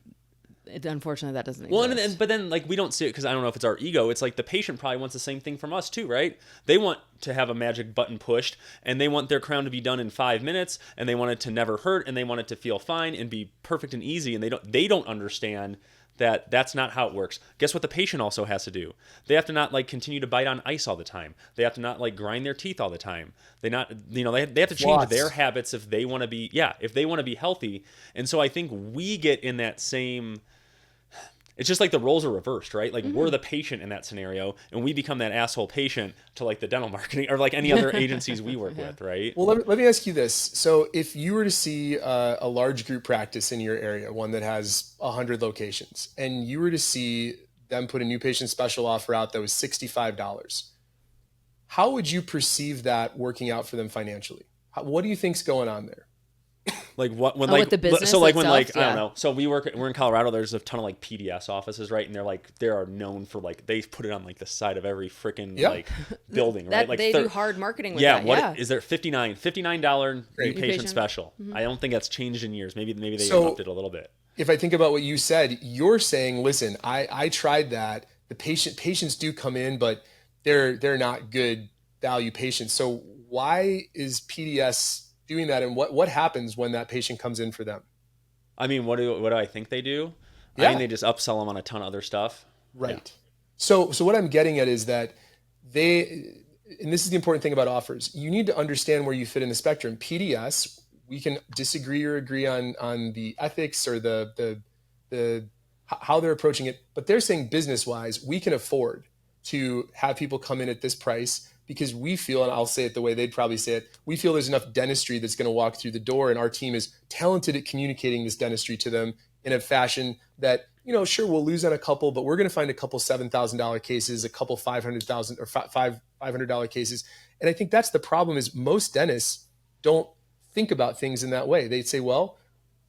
unfortunately, that doesn't exist. Well, but then like we don't see it because I don't know if it's our ego. It's like the patient probably wants the same thing from us too, right? They want to have a magic button pushed, and they want their crown to be done in 5 minutes, and they want it to never hurt, and they want it to feel fine and be perfect and easy. And they don't understand that that's not how it works. Guess what the patient also has to do? They have to not like continue to bite on ice all the time. They have to not like grind their teeth all the time. They have to change their habits if they want to be healthy. And so I think we get in that same. It's just like the roles are reversed, right? Like we're the patient in that scenario, and we become that asshole patient to like the dental marketing or like any other agencies we work with, right? Well, let me ask you this. So if you were to see a large group practice in your area, one that has 100 locations, and you were to see them put a new patient special offer out that was $65, how would you perceive that working out for them financially? What do you think's going on there? Like what when like with the business so like itself, when like I don't know, so we're in Colorado, there's a ton of like PDS offices, right? And they are known for like they put it on like the side of every freaking like building, right? Like they do hard marketing with that. Is there $59 new patient special? I don't think that's changed in years. Maybe they upped it a little bit. If I think about what you said, you're saying, listen, I tried that. The patients do come in, but they're not good value patients. So why is PDS doing that, and what happens when that patient comes in for them? I mean, what do I think they do? I think they just upsell them on a ton of other stuff. Right. Yeah. So what I'm getting at is that and this is the important thing about offers, you need to understand where you fit in the spectrum. PDS, we can disagree or agree on the ethics or the how they're approaching it, but they're saying business wise, we can afford to have people come in at this price because we feel, and I'll say it the way they'd probably say it, we feel there's enough dentistry that's going to walk through the door, and our team is talented at communicating this dentistry to them in a fashion that, sure, we'll lose on a couple, but we're going to find a couple $7,000 cases, a couple $500,000 or $500 cases. And I think that's the problem is most dentists don't think about things in that way. They'd say, well,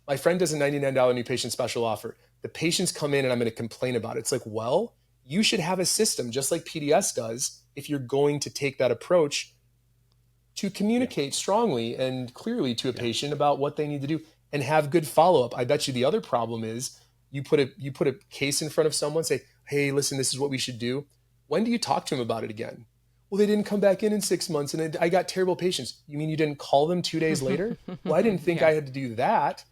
my friend does a $99 new patient special offer. The patients come in and I'm going to complain about it. It's like, well, you should have a system just like PDS does if you're going to take that approach to communicate strongly and clearly to a patient about what they need to do and have good follow-up. I bet you the other problem is you put a case in front of someone, say, hey, listen, this is what we should do. When do you talk to them about it again? Well, they didn't come back in 6 months and I got terrible patients. You mean you didn't call them 2 days later? Well, I didn't think I had to do that.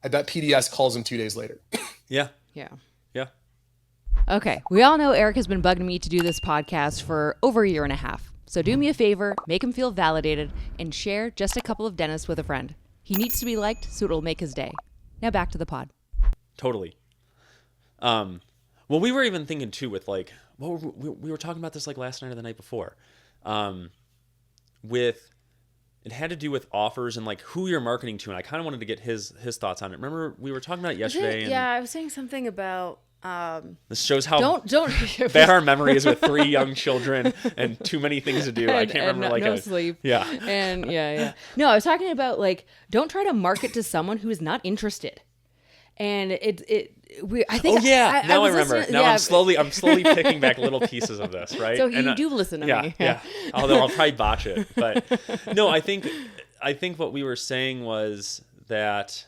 I bet PDS calls them 2 days later. Yeah. Yeah. Yeah. Okay. We all know Eric has been bugging me to do this podcast for over a year and a half. So do me a favor, make him feel validated, and share just a couple of dentists with a friend. He needs to be liked so it'll make his day. Now back to the pod. Totally. Well, we were even thinking too with like, we were talking about this like last night or the night before, with, it had to do with offers and like who you're marketing to. And I kind of wanted to get his thoughts on it. Remember we were talking about it yesterday. Yeah, I was saying something about, this shows how don't bad our memory is with 3 young children and too many things to do. I can't remember like no sleep. Yeah. And yeah. No, I was talking about like, don't try to market to someone who is not interested. And I think. Oh yeah, now I remember. Now yeah. I'm slowly picking back little pieces of this, right? So you do listen to me. Yeah. Although I'll probably botch it, but no, I think what we were saying was that.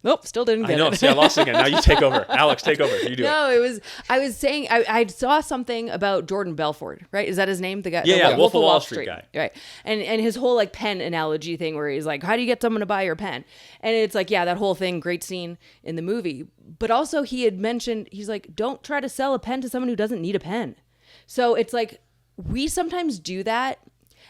Nope, still didn't get I know. it. See, I lost again. Now you take over, Alex. Take over. You do it. No, I was saying I saw something about Jordan Belfort, right? Is that his name? The guy, Yeah, the Wolf of Wall Street guy, right? And his whole like pen analogy thing, where he's like, "How do you get someone to buy your pen?" And it's like, yeah, that whole thing, great scene in the movie. But also, he had mentioned, he's like, don't try to sell a pen to someone who doesn't need a pen. So it's like we sometimes do that,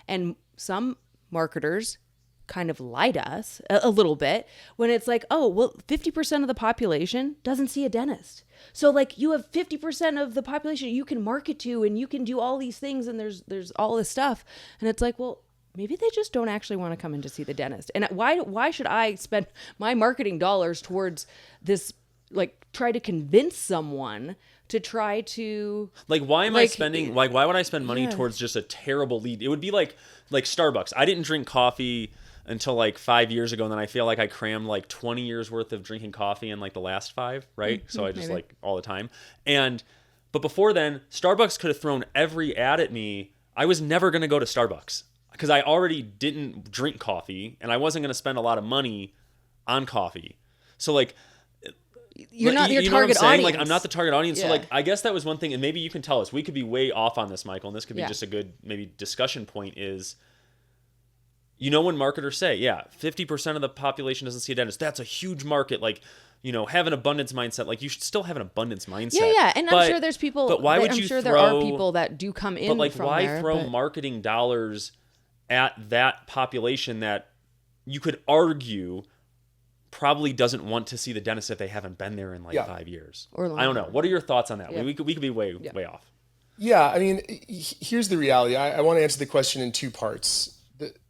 and some marketers kind of lie to us a little bit when it's like, oh, well, 50% of the population doesn't see a dentist. So like you have 50% of the population you can market to and you can do all these things and there's all this stuff. And it's like, well, maybe they just don't actually want to come in to see the dentist. And why should I spend my marketing dollars towards this, like try to convince someone to try to like, why am I spending, like, why would I spend money towards just a terrible lead? It would be like Starbucks. I didn't drink coffee until like 5 years ago, and then I feel like I crammed like 20 years worth of drinking coffee in like the last 5, right? So I just like all the time. But before then, Starbucks could have thrown every ad at me. I was never going to go to Starbucks because I already didn't drink coffee and I wasn't going to spend a lot of money on coffee. So like, you're not your you know target what I'm saying? audience. Like, I'm not the target audience. Yeah. So like, I guess that was one thing, and maybe you can tell us. We could be way off on this, Michael, and this could be just a good maybe discussion point is, you know, when marketers say, 50% of the population doesn't see a dentist, that's a huge market. Like, you know, have an abundance mindset. Like, you should still have an abundance mindset. Yeah. And I'm sure there's people, but why would I'm you sure throw, there are people that do come in. But like, from why there, throw marketing dollars at that population that you could argue probably doesn't want to see the dentist if they haven't been there in like 5 years? Or I don't know. What are your thoughts on that? Yeah. We could be way off. Yeah, I mean, here's the reality. I want to answer the question in 2 parts.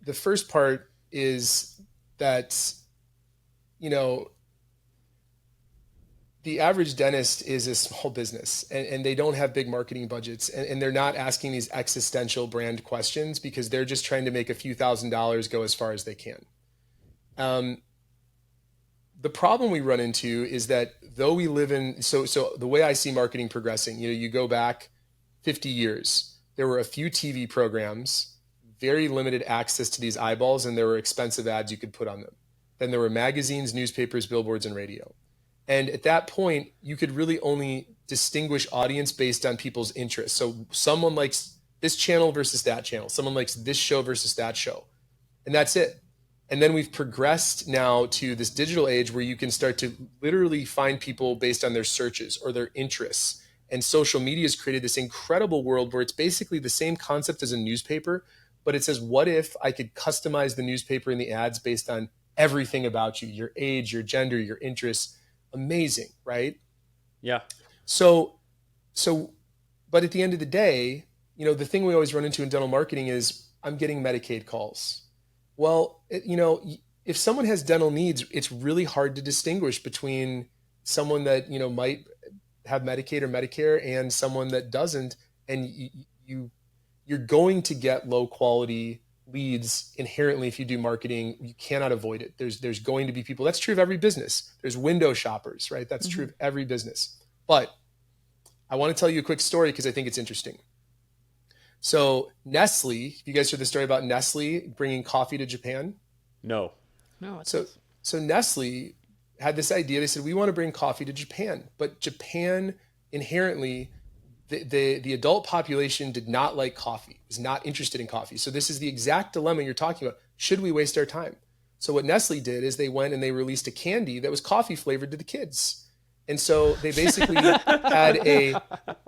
The first part is that, you know, the average dentist is a small business and they don't have big marketing budgets and they're not asking these existential brand questions because they're just trying to make a few $1,000s go as far as they can. The problem we run into is that though we live in, so the way I see marketing progressing, you know, you go back 50 years, there were a few TV programs, very limited access to these eyeballs, and there were expensive ads you could put on them. Then there were magazines, newspapers, billboards, and radio. And at that point, you could really only distinguish audience based on people's interests. So someone likes this channel versus that channel. Someone likes this show versus that show. And that's it. And then we've progressed now to this digital age where you can start to literally find people based on their searches or their interests. And social media has created this incredible world where it's basically the same concept as a newspaper, but it says, what if I could customize the newspaper and the ads based on everything about you, your age, your gender, your interests? Amazing, right? Yeah. So, but at the end of the day, you know, the thing we always run into in dental marketing is I'm getting Medicaid calls. Well, you know, if someone has dental needs, it's really hard to distinguish between someone that, you know, might have Medicaid or Medicare and someone that doesn't. And you're going to get low quality leads inherently if you do marketing. You cannot avoid it. There's going to be people. That's true of every business. There's window shoppers, right? That's true of every business. But I want to tell you a quick story because I think it's interesting. So Nestle, you guys heard the story about Nestle bringing coffee to Japan? No. No, it's So Nestle had this idea. They said, we want to bring coffee to Japan, but Japan inherently, the adult population did not like coffee, was not interested in coffee. So this is the exact dilemma you're talking about. Should we waste our time? So what Nestle did is they went and they released a candy that was coffee flavored to the kids. And so they basically had a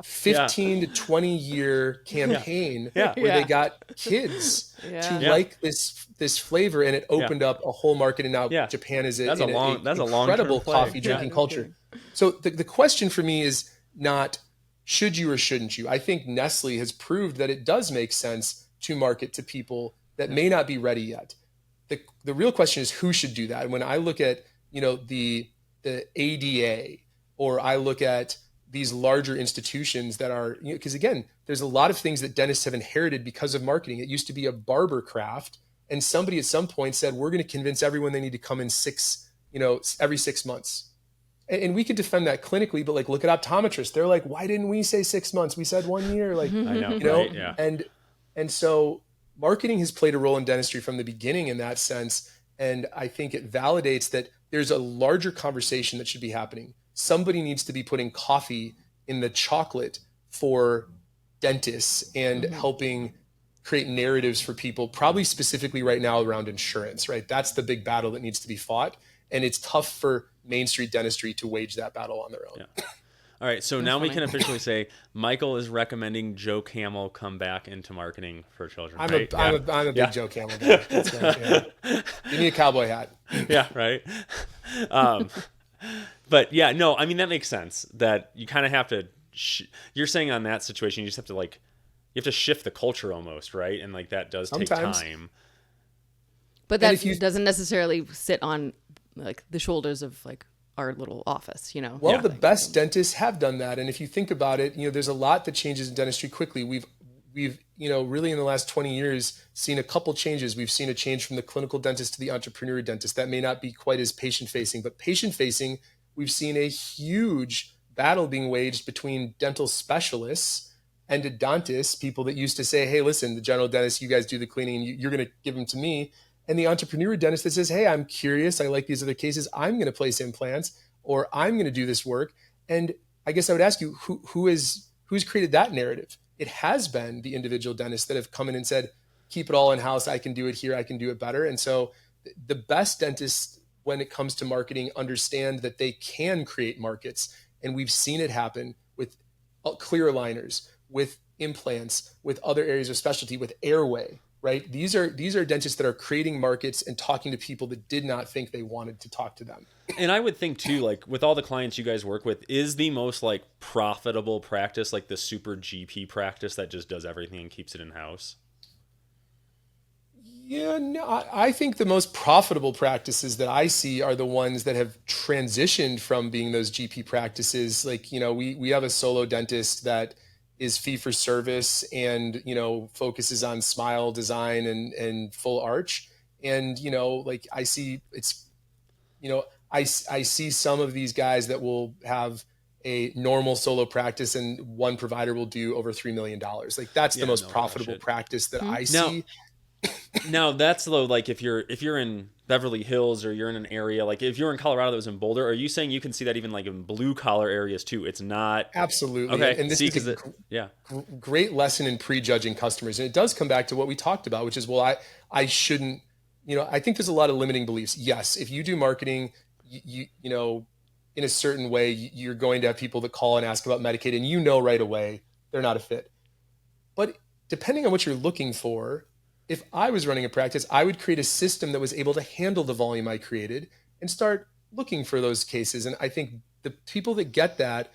15 to 20 year campaign where they got kids to like this flavor, and it opened up a whole market. And now Japan is an incredible coffee drinking culture. So the question for me is not should you or shouldn't you? I think Nestle has proved that it does make sense to market to people that may not be ready yet. The real question is who should do that. And when I look at the ADA, or I look at these larger institutions that are, because again, there's a lot of things that dentists have inherited because of marketing. It used to be a barber craft, and somebody at some point said, we're going to convince everyone they need to come in every 6 months. And we could defend that clinically, but look at optometrists. They're like, why didn't we say 6 months? We said 1 year. I know, right? Yeah. And so marketing has played a role in dentistry from the beginning in that sense. And I think it validates that there's a larger conversation that should be happening. Somebody needs to be putting coffee in the chocolate for dentists and helping create narratives for people, probably specifically right now around insurance, right? That's the big battle that needs to be fought. And it's tough for Main Street dentistry to wage that battle on their own. Yeah. All right. So now we can officially say Michael is recommending Joe Camel come back into marketing for children. I'm a big Joe Camel guy. That's right, Give me a cowboy hat. Yeah. Right. But yeah, no, I mean, that makes sense that you kind of have to, you're saying on that situation, you just have to you have to shift the culture almost, right? And that does take time. But that doesn't necessarily sit on the shoulders of our little office, Well, the best dentists have done that. And if you think about it, there's a lot that changes in dentistry quickly. We've really in the last 20 years seen a couple changes. We've seen a change from the clinical dentist to the entrepreneur dentist. That may not be quite as patient facing, but patient facing, we've seen a huge battle being waged between dental specialists and endodontists, people that used to say, hey, listen, the general dentist, you guys do the cleaning and you're going to give them to me. And the entrepreneur dentist that says, hey, I'm curious, I like these other cases, I'm going to place implants, or I'm going to do this work. And I guess I would ask you, who's created that narrative? It has been the individual dentists that have come in and said, keep it all in-house, I can do it here, I can do it better. And so the best dentists, when it comes to marketing, understand that they can create markets. And we've seen it happen with clear aligners, with implants, with other areas of specialty, with airway, right? These are dentists that are creating markets and talking to people that did not think they wanted to talk to them. And I would think too, with all the clients you guys work with, is the most profitable practice the super GP practice that just does everything and keeps it in-house? Yeah, no, I think the most profitable practices that I see are the ones that have transitioned from being those GP practices. We have a solo dentist that is fee for service and, focuses on smile design and full arch. And, I see I see some of these guys that will have a normal solo practice and one provider will do over $3 million. That's the most profitable practice that I see. Now that's though, if you're in Beverly Hills or you're in an area, if you're in Colorado that was in Boulder, are you saying you can see that even in blue collar areas too? It's not absolutely okay. And this is a great lesson in prejudging customers, and it does come back to what we talked about, which is I shouldn't. I think there's a lot of limiting beliefs. Yes, if you do marketing, you in a certain way, you're going to have people that call and ask about Medicaid, and right away they're not a fit. But depending on what you're looking for. If I was running a practice, I would create a system that was able to handle the volume I created and start looking for those cases. And I think the people that get that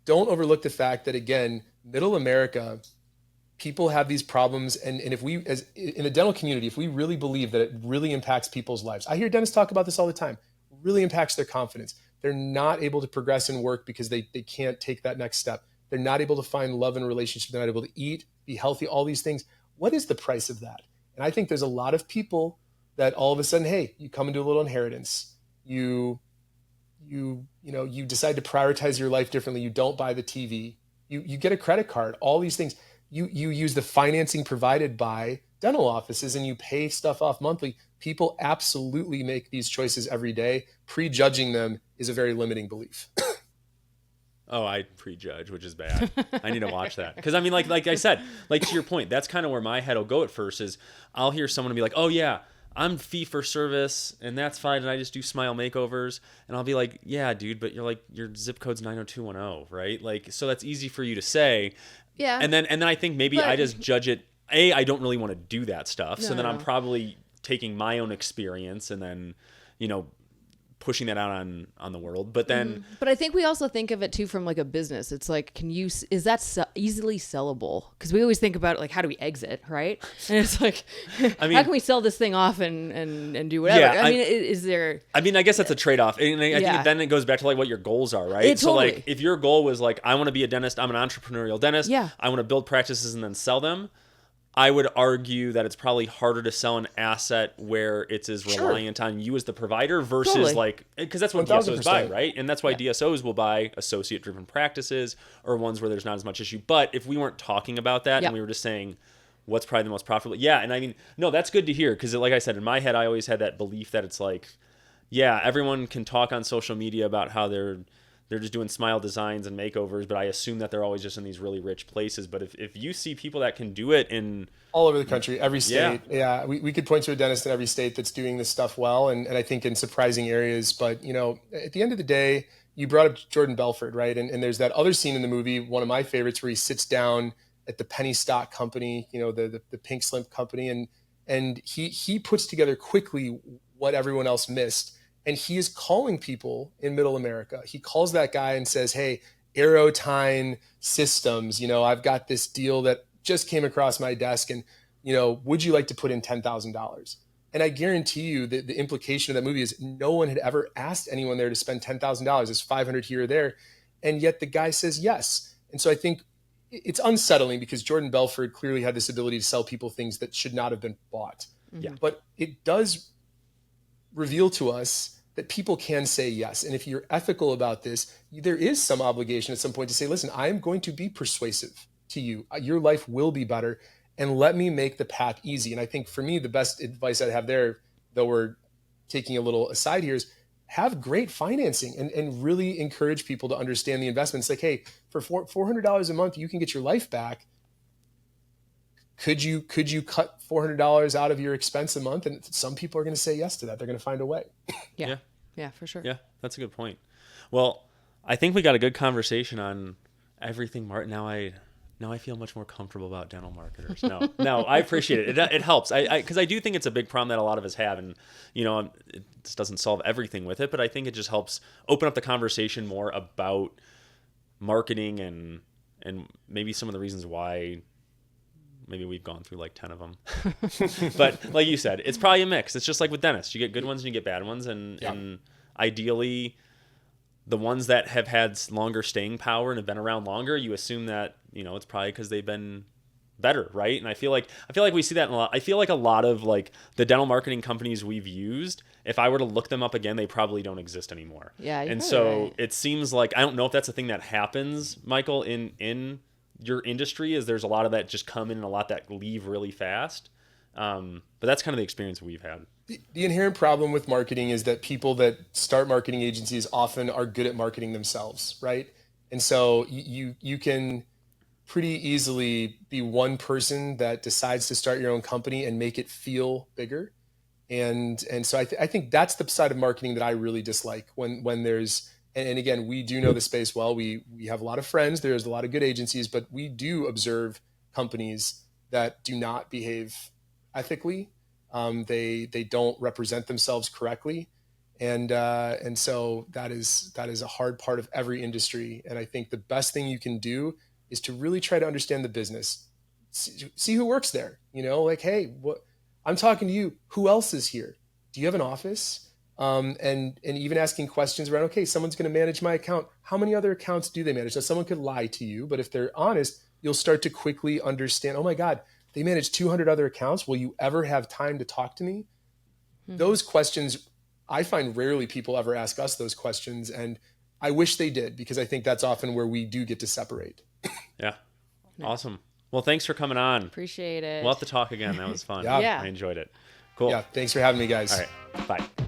don't overlook the fact that, again, middle America, people have these problems. And if we, as in the dental community, if we really believe that it really impacts people's lives, I hear dentists talk about this all the time, really impacts their confidence. They're not able to progress in work because they can't take that next step. They're not able to find love and relationship. They're not able to eat, be healthy, all these things. What is the price of that? And I think there's a lot of people that all of a sudden, hey, you come into a little inheritance. You you decide to prioritize your life differently. You don't buy the TV. You get a credit card. All these things. You use the financing provided by dental offices, and you pay stuff off monthly. People absolutely make these choices every day. Prejudging them is a very limiting belief. Oh, I prejudge, which is bad. I need to watch that. Because I mean, like I said, like to your point, that's kind of where my head will go at first is I'll hear someone be like, oh yeah, I'm fee for service and that's fine. And I just do smile makeovers. And I'll be like, yeah, dude, but you're like, your zip code's 90210, right? Like, so that's easy for you to say. Yeah. And then I think maybe I just judge it. I don't really want to do that stuff. So then I'm No. probably taking my own experience and then, pushing that out on the world. But then, But I think we also think of it too from like a business. It's like, is that easily sellable? Because we always think about it like, how do we exit, right? And it's like, I mean, how can we sell this thing off and do whatever? Yeah, I mean, is there? I mean, I guess that's a trade-off. And I Yeah. think then it goes back to like what your goals are, right? So Totally. like if your goal was like, I want to be a dentist, I'm an entrepreneurial dentist. Yeah. I want to build practices and then sell them. I would argue that it's probably harder to sell an asset where it's as reliant on you as the provider versus Totally. like, because that's what 1000%. DSOs buy, right? And that's why DSOs will buy associate-driven practices or ones where there's not as much issue. But if we weren't talking about that Yeah. and we were just saying, what's probably the most profitable? Yeah, and I mean, no, that's good to hear because like I said, in my head, I always had that belief that it's like, yeah, everyone can talk on social media about how they're just doing smile designs and makeovers, but I assume that they're always just in these really rich places. But if you see people that can do it in All over the country, every state. Yeah, we could point to a dentist in every state that's doing this stuff well, and I think in surprising areas. But, at the end of the day, you brought up Jordan Belfort, right? And there's that other scene in the movie, one of my favorites, where he sits down at the penny stock company, the pink slip company, and he puts together quickly what everyone else missed. And he is calling people in Middle America. He calls that guy and says, hey, Aerotine Systems, I've got this deal that just came across my desk, and, would you like to put in $10,000? And I guarantee you that the implication of that movie is no one had ever asked anyone there to spend $10,000. It's 500 here or there. And yet the guy says yes. And so I think it's unsettling because Jordan Belfort clearly had this ability to sell people things that should not have been bought. Yeah. But it does reveal to us that people can say yes. And if you're ethical about this, there is some obligation at some point to say, listen, I'm going to be persuasive to you. Your life will be better. And let me make the path easy. And I think for me, the best advice I'd have there, though we're taking a little aside here, is have great financing and really encourage people to understand the investments. Like, hey, for $400 a month, you can get your life back. Could you cut $400 out of your expense a month? And some people are going to say yes to that. They're going to find a way. Yeah. Yeah, for sure. Yeah, that's a good point. Well, I think we got a good conversation on everything, Martin. Now I feel much more comfortable about dental marketers. No, I appreciate it. It helps. Because I do think it's a big problem that a lot of us have, and it just doesn't solve everything with it, but I think it just helps open up the conversation more about marketing and maybe some of the reasons why. Maybe we've gone through like 10 of them. But like you said, it's probably a mix. It's just like with dentists. You get good ones and you get bad ones. And ideally, the ones that have had longer staying power and have been around longer, you assume that, it's probably because they've been better, right? And I feel like we see that in a lot. I feel like a lot of like the dental marketing companies we've used, if I were to look them up again, they probably don't exist anymore. Yeah, you're and probably so right. it seems like, I don't know if that's a thing that happens, Michael, in your industry, is there's a lot of that just come in and a lot that leave really fast. But that's kind of the experience we've had. The inherent problem with marketing is that people that start marketing agencies often are good at marketing themselves, right? And so you can pretty easily be one person that decides to start your own company and make it feel bigger. And so I think that's the side of marketing that I really dislike when there's, and again, we do know the space well. We have a lot of friends. There's a lot of good agencies, but we do observe companies that do not behave ethically. They don't represent themselves correctly. And so that is a hard part of every industry. And I think the best thing you can do is to really try to understand the business, see who works there, like, hey, I'm talking to you. Who else is here? Do you have an office? And even asking questions around, okay, someone's going to manage my account. How many other accounts do they manage? Now, someone could lie to you, but if they're honest, you'll start to quickly understand, oh my God, they manage 200 other accounts. Will you ever have time to talk to me? Mm-hmm. Those questions I find rarely people ever ask us those questions, and I wish they did, because I think that's often where we do get to separate. Yeah. Awesome. Well, thanks for coming on. Appreciate it. We'll have to talk again. That was fun. Yeah. Yeah. I enjoyed it. Cool. Yeah, thanks for having me, guys. All right. Bye.